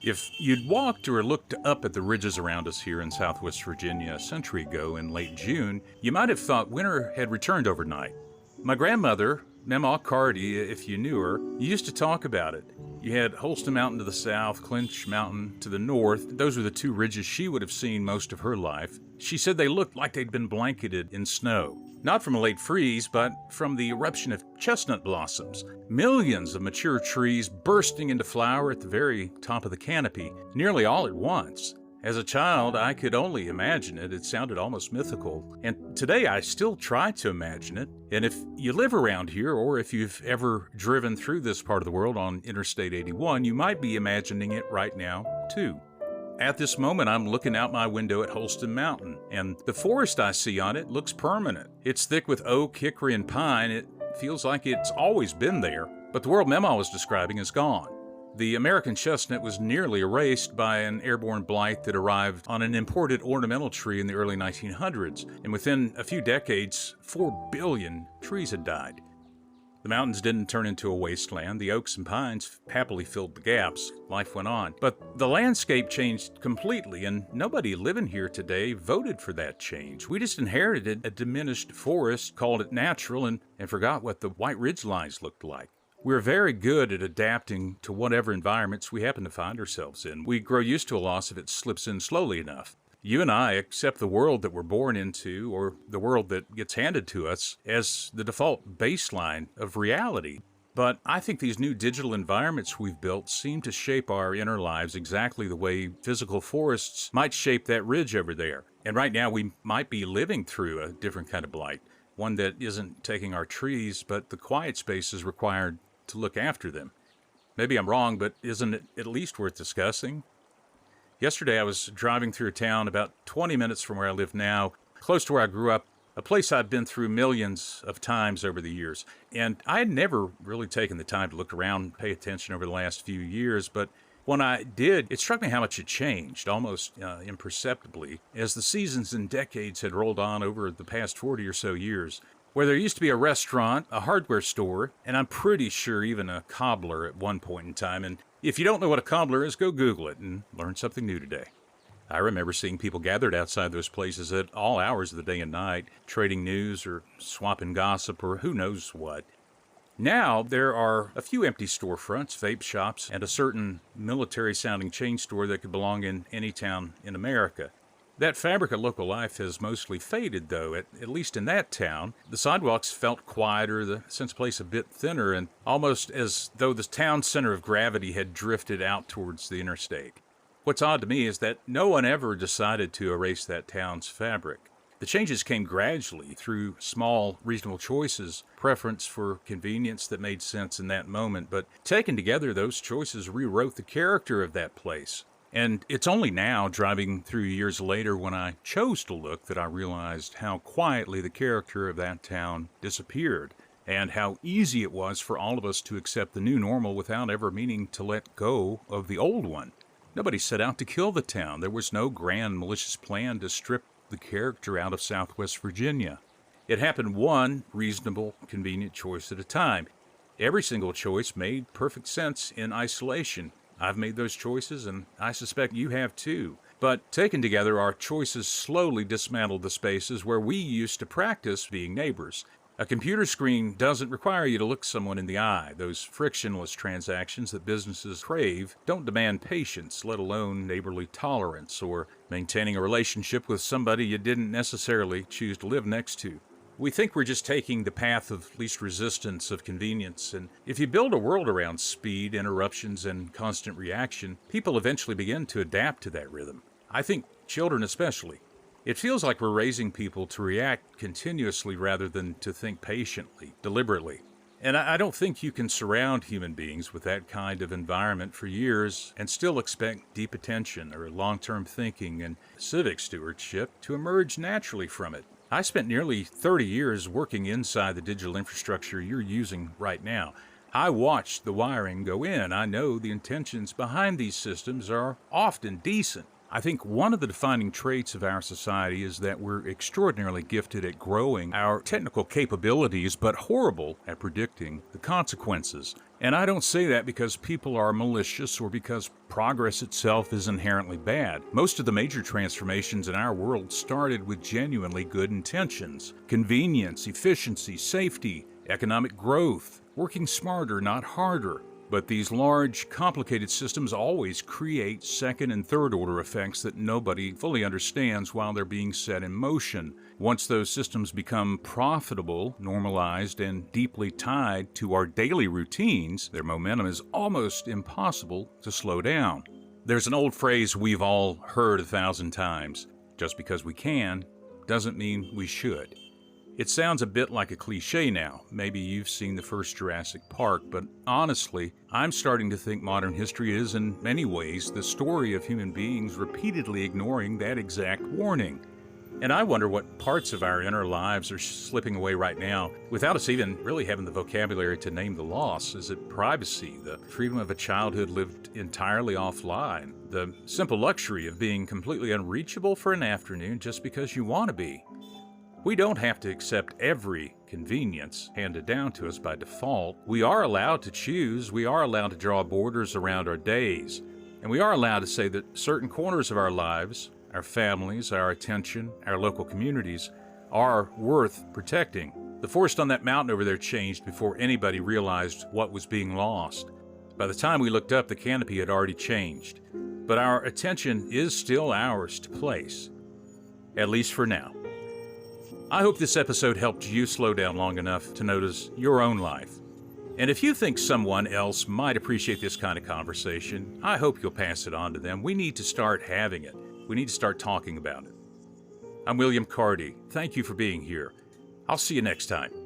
If you'd walked or looked up at the ridges around us here in Southwest Virginia a century ago in late June, you might have thought winter had returned overnight. My grandmother, Mama Cardy, if you knew her, used to talk about it. You had Holston Mountain to the south, Clinch Mountain to the north. Those were the two ridges she would have seen most of her life. She said they looked like they'd been blanketed in snow. Not from a late freeze, but from the eruption of chestnut blossoms. Millions of mature trees bursting into flower at the very top of the canopy, nearly all at once. As a child, I could only imagine it. It sounded almost mythical. And today I still try to imagine it. And if you live around here, or if you've ever driven through this part of the world on Interstate 81, you might be imagining it right now, too. At this moment, I'm looking out my window at Holston Mountain, and the forest I see on it looks permanent. It's thick with oak, hickory, and pine. It feels like it's always been there, but the world Mema was describing is gone. The American chestnut was nearly erased by an airborne blight that arrived on an imported ornamental tree in the early 1900s, and within a few decades, 4 billion trees had died. The mountains didn't turn into a wasteland. The oaks and pines happily filled the gaps. Life went on. But the landscape changed completely, and nobody living here today voted for that change. We just inherited a diminished forest, called it natural, and forgot what the white ridge lines looked like. We're very good at adapting to whatever environments we happen to find ourselves in. We grow used to a loss if it slips in slowly enough. You and I accept the world that we're born into, or the world that gets handed to us, as the default baseline of reality. But I think these new digital environments we've built seem to shape our inner lives exactly the way physical forests might shape that ridge over there. And right now we might be living through a different kind of blight, one that isn't taking our trees, but the quiet spaces required to look after them. Maybe I'm wrong, but isn't it at least worth discussing? Yesterday I was driving through a town about 20 minutes from where I live now, close to where I grew up, a place I've been through millions of times over the years. And I had never really taken the time to look around and pay attention over the last few years, but when I did, it struck me how much it changed, almost imperceptibly, as the seasons and decades had rolled on over the past 40 or so years, where there used to be a restaurant, a hardware store, and I'm pretty sure even a cobbler at one point in time. And if you don't know what a cobbler is, go Google it and learn something new today. I remember seeing people gathered outside those places at all hours of the day and night, trading news or swapping gossip or who knows what. Now, there are a few empty storefronts, vape shops, and a certain military-sounding chain store that could belong in any town in America. That fabric of local life has mostly faded, though, at least in that town. The sidewalks felt quieter, the sense of place a bit thinner, and almost as though the town's center of gravity had drifted out towards the interstate. What's odd to me is that no one ever decided to erase that town's fabric. The changes came gradually through small, reasonable choices, preference for convenience that made sense in that moment, but taken together, those choices rewrote the character of that place. And it's only now, driving through years later, when I chose to look, that I realized how quietly the character of that town disappeared, and how easy it was for all of us to accept the new normal without ever meaning to let go of the old one. Nobody set out to kill the town. There was no grand malicious plan to strip the character out of Southwest Virginia. It happened one reasonable, convenient choice at a time. Every single choice made perfect sense in isolation. I've made those choices, and I suspect you have too. But taken together, our choices slowly dismantled the spaces where we used to practice being neighbors. A computer screen doesn't require you to look someone in the eye. Those frictionless transactions that businesses crave don't demand patience, let alone neighborly tolerance, or maintaining a relationship with somebody you didn't necessarily choose to live next to. We think we're just taking the path of least resistance, of convenience, and if you build a world around speed, interruptions, and constant reaction, people eventually begin to adapt to that rhythm. I think children especially. It feels like we're raising people to react continuously rather than to think patiently, deliberately. And I don't think you can surround human beings with that kind of environment for years and still expect deep attention or long-term thinking and civic stewardship to emerge naturally from it. I spent nearly 30 years working inside the digital infrastructure you're using right now. I watched the wiring go in. I know the intentions behind these systems are often decent. I think one of the defining traits of our society is that we're extraordinarily gifted at growing our technical capabilities, but horrible at predicting the consequences. And I don't say that because people are malicious or because progress itself is inherently bad. Most of the major transformations in our world started with genuinely good intentions. Convenience, efficiency, safety, economic growth, working smarter, not harder. But these large, complicated systems always create second and third order effects that nobody fully understands while they're being set in motion. Once those systems become profitable, normalized, and deeply tied to our daily routines, their momentum is almost impossible to slow down. There's an old phrase we've all heard 1,000 times. Just because we can doesn't mean we should. It sounds a bit like a cliche now. Maybe you've seen the first Jurassic Park, but honestly, I'm starting to think modern history is, in many ways, the story of human beings repeatedly ignoring that exact warning. And I wonder what parts of our inner lives are slipping away right now without us even really having the vocabulary to name the loss. Is it privacy, the freedom of a childhood lived entirely offline, the simple luxury of being completely unreachable for an afternoon just because you want to be? We don't have to accept every convenience handed down to us by default. We are allowed to choose. We are allowed to draw borders around our days. And we are allowed to say that certain corners of our lives, our families, our attention, our local communities, are worth protecting. The forest on that mountain over there changed before anybody realized what was being lost. By the time we looked up, the canopy had already changed. But our attention is still ours to place, at least for now. I hope this episode helped you slow down long enough to notice your own life. And if you think someone else might appreciate this kind of conversation, I hope you'll pass it on to them. We need to start having it. We need to start talking about it. I'm William Carty. Thank you for being here. I'll see you next time.